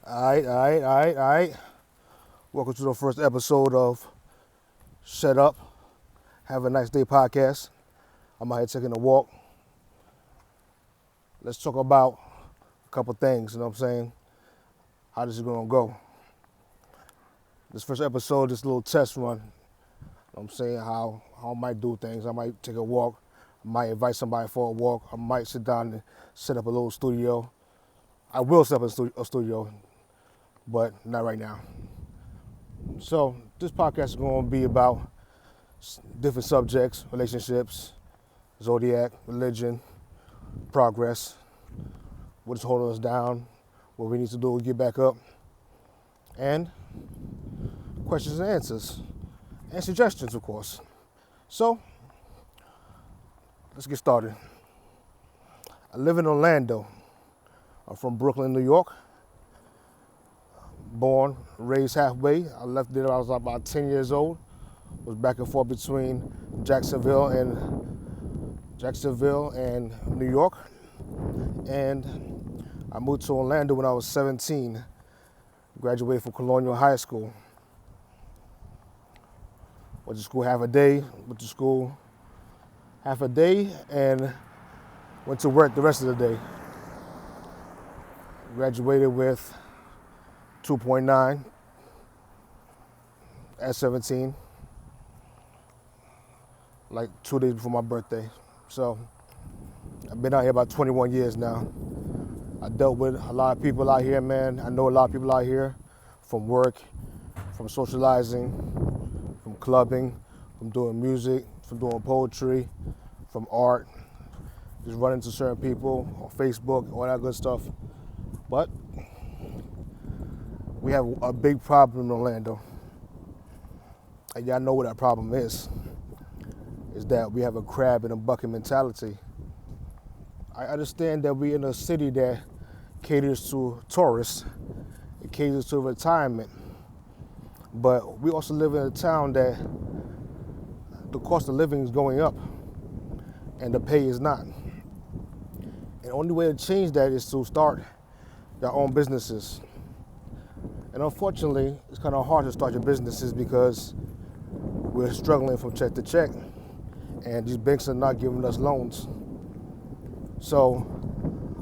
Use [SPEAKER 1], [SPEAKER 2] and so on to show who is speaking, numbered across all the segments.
[SPEAKER 1] All right. Welcome to the first episode of Shut Up, Have a Nice Day podcast. I'm out here taking a walk. Let's talk about a couple things, you know what I'm saying? How this is gonna go. This first episode, this little test run, you know what I'm saying, how I might do things. I might take a walk, I might invite somebody for a walk, I might sit down and set up a little studio. I will set up a studio, but not right now. So this podcast is going to be about different subjects: relationships, zodiac, religion, progress, what is holding us down, what we need to do to get back up, and questions and answers, and suggestions, of course. So let's get started. I live in Orlando. I'm from Brooklyn, New York. Born, raised halfway. I left there when I was about 10 years old. Was back and forth between Jacksonville and New York. And I moved to Orlando when I was 17. Graduated from Colonial High School. Went to school half a day, and went to work the rest of the day. Graduated with 2.9 at 17, like 2 days before my birthday. So I've been out here about 21 years now. I dealt with a lot of people out here, man. I know a lot of people out here from work, from socializing, from clubbing, from doing music, from doing poetry, from art, just running to certain people on Facebook, all that good stuff. But we have a big problem in Orlando. And y'all know what that problem is that we have a crab in a bucket mentality. I understand that we're in a city that caters to tourists, it caters to retirement, but we also live in a town that the cost of living is going up and the pay is not. And the only way to change that is to start your own businesses. And unfortunately, it's kind of hard to start your businesses because we're struggling from check to check, and these banks are not giving us loans. So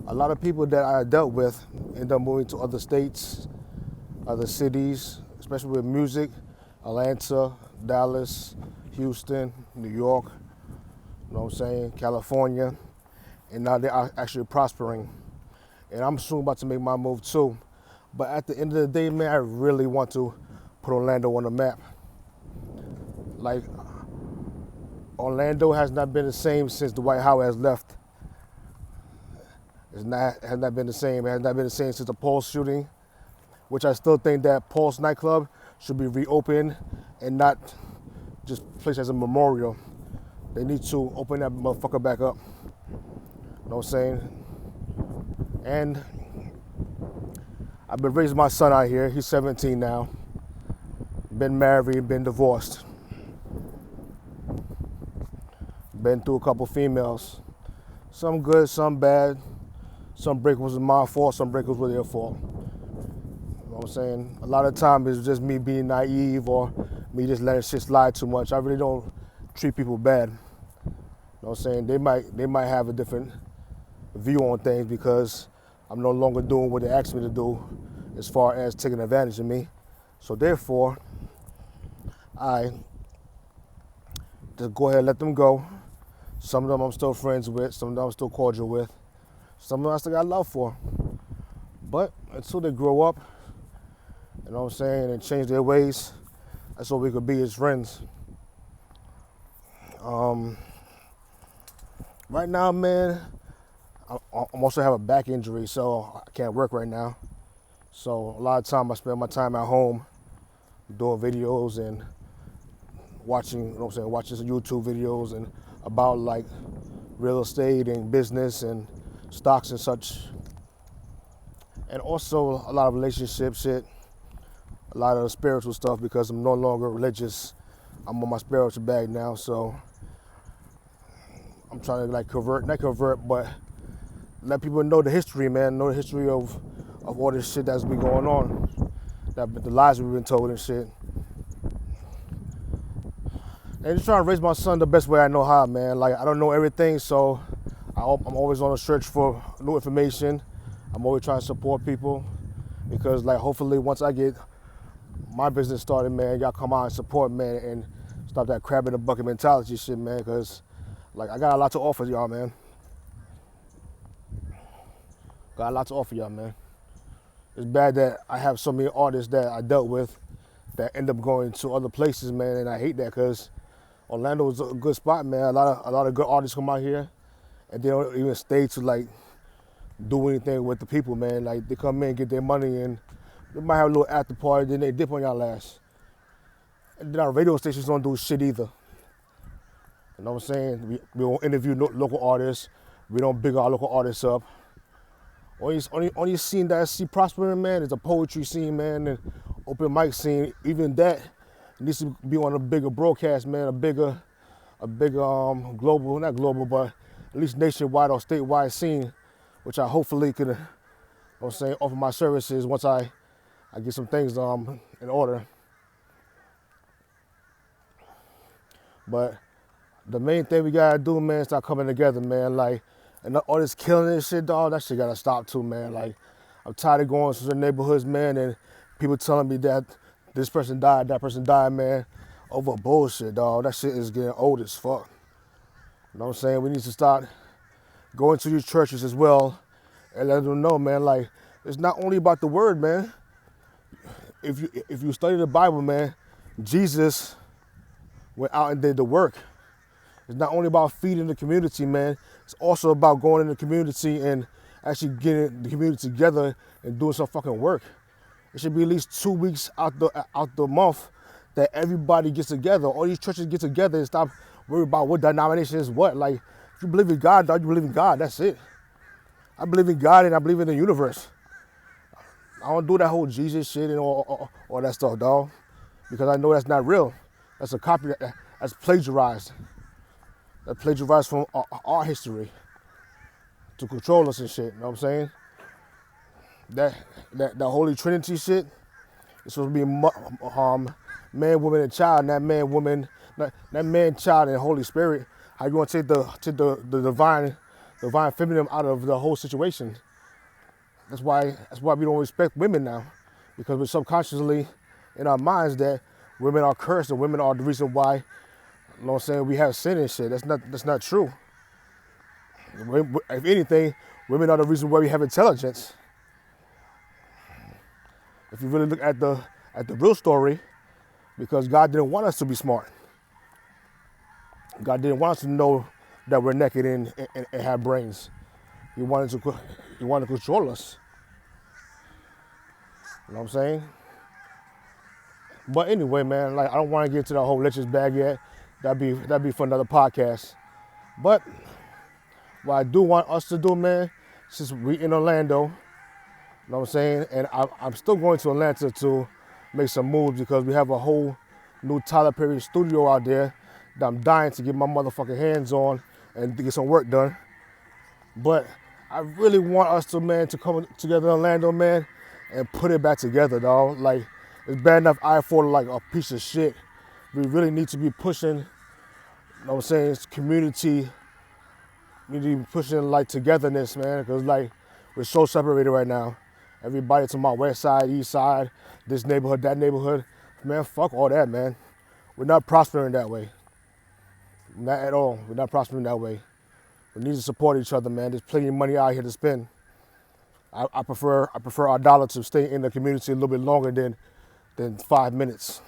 [SPEAKER 1] a lot of people that I dealt with end up moving to other states, other cities, especially with music: Atlanta, Dallas, Houston, New York, you know what I'm saying, California, and now they're actually prospering. And I'm soon about to make my move too. But at the end of the day, man, I really want to put Orlando on the map. Like, Orlando has not been the same since Dwight Howard has left. Has not been the same. It has not been the same since the Pulse shooting, which I still think that Pulse nightclub should be reopened and not just placed as a memorial. They need to open that motherfucker back up. You know what I'm saying? And I've been raising my son out here. He's 17 now. Been married, been divorced. Been through a couple females. Some good, some bad. Some breakups were my fault, some breakups were their fault. You know what I'm saying? A lot of times it's just me being naive or me just letting shit slide too much. I really don't treat people bad. You know what I'm saying? They might have a different view on things because I'm no longer doing what they asked me to do as far as taking advantage of me. So therefore, I just go ahead and let them go. Some of them I'm still friends with, some of them I'm still cordial with, some of them I still got love for. But until they grow up, you know what I'm saying, and change their ways, that's all we could be as friends. Right now, man, I also have a back injury, so I can't work right now. So a lot of time I spend my time at home doing videos and watching, you know what I'm saying, watching some YouTube videos and about like real estate and business and stocks and such. And also a lot of relationship shit, a lot of spiritual stuff because I'm no longer religious. I'm on my spiritual bag now, so I'm trying to like not convert, but let people know the history, man, know the history of of all this shit that's been going on, the lies we've been told and shit. And just trying to raise my son the best way I know how, man. Like, I don't know everything, so I'm always on a search for new information. I'm always trying to support people because, like, hopefully once I get my business started, man, y'all come out and support, man, and stop that crab in the bucket mentality shit, man, because, like, I got a lot to offer y'all, man. Got a lot to offer y'all, man. It's bad that I have so many artists that I dealt with that end up going to other places, man, and I hate that because Orlando is a good spot, man. A lot of good artists come out here, and they don't even stay to, like, do anything with the people, man. Like, they come in, get their money, and they might have a little after party, then they dip on y'all ass. And then our radio stations don't do shit either. You know what I'm saying? We don't interview local artists. We don't big our local artists up. Only scene that I see prospering, man, is the poetry scene, man, and open mic scene. Even that needs to be on a bigger broadcast, man, a bigger global, not global, but at least nationwide or statewide scene, which I hopefully could, offer my services once I get some things in order. But the main thing we gotta do, man, is start coming together, man. Like, and all this killing and shit, dog, that shit gotta stop too, man. Like, I'm tired of going to the neighborhoods, man, and people telling me that this person died, that person died, man, over bullshit, dog. That shit is getting old as fuck. You know what I'm saying? We need to start going to these churches as well and let them know, man, like, it's not only about the word, man. If you study the Bible, man, Jesus went out and did the work. It's not only about feeding the community, man. It's also about going in the community and actually getting the community together and doing some fucking work. It should be at least 2 weeks out the month that everybody gets together. All these churches get together and stop worrying about what denomination is what. Like, if you believe in God, dog, you believe in God. That's it. I believe in God and I believe in the universe. I don't do that whole Jesus shit and all that stuff, dog, because I know that's not real. That's a copy that's plagiarized. That plagiarized from our history to control us and shit. You know what I'm saying? That Holy Trinity shit is supposed to be man, woman, and child. Not man, woman, not man, child, and Holy Spirit. How you want to take the divine feminine out of the whole situation? That's why we don't respect women now, because we're subconsciously in our minds that women are cursed and women are the reason why, you know what I'm saying, we have sin and shit. That's not true. If anything, women are the reason why we have intelligence. If you really look at the real story, because God didn't want us to be smart. God didn't want us to know that we're naked and have brains. He wanted to control us. You know what I'm saying? But anyway, man, like, I don't want to get into the whole lynchers bag yet. That'd be for another podcast. But what I do want us to do, man, since we in Orlando, you know what I'm saying, and I'm still going to Atlanta to make some moves because we have a whole new Tyler Perry studio out there that I'm dying to get my motherfucking hands on and to get some work done. But I really want us to, man, to come together in Orlando, man, and put it back together, dog. Like, it's bad enough I afford like a piece of shit. We really need to be pushing, you know what I'm saying, it's community. We need to be pushing, like, togetherness, man, because, like, we're so separated right now. Everybody to my west side, east side, this neighborhood, that neighborhood. Man, fuck all that, man. We're not prospering that way. Not at all. We're not prospering that way. We need to support each other, man. There's plenty of money out here to spend. I prefer our dollar to stay in the community a little bit longer than 5 minutes.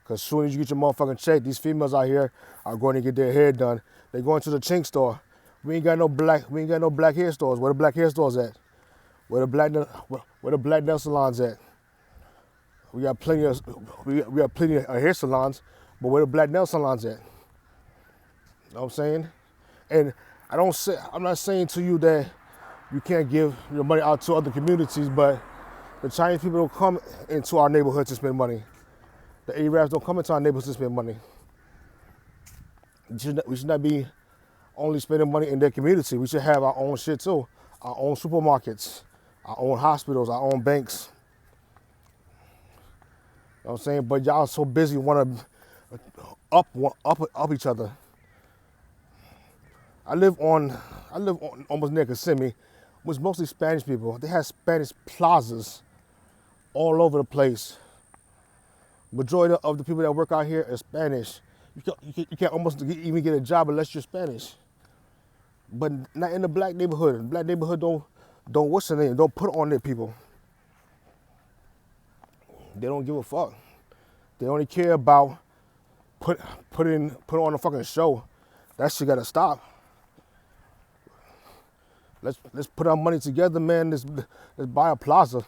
[SPEAKER 1] Because as soon as you get your motherfucking check, these females out here are going to get their hair done. They're going to the chink store. We ain't got no black hair stores. Where the black hair stores at? Where the black nail salons at? We got plenty of hair salons, but where the black nail salons at? You know what I'm saying? And I'm not saying to you that you can't give your money out to other communities, but the Chinese people don't come into our neighborhood to spend money. The Arabs don't come into our neighborhoods to spend money. We should not be only spending money in their community. We should have our own shit too, our own supermarkets, I own hospitals, I own banks. You know what I'm saying? But y'all so busy want to up each other. I live on almost near Kissimmee, which is mostly Spanish people. They have Spanish plazas all over the place. Majority of the people that work out here are Spanish. You can't almost even get a job unless you're Spanish. But not in the black neighborhood. The black neighborhood don't what's the name? Don't put on their people. They don't give a fuck. They only care about put on a fucking show. That shit gotta stop. Let's put our money together, man. Let's buy a plaza.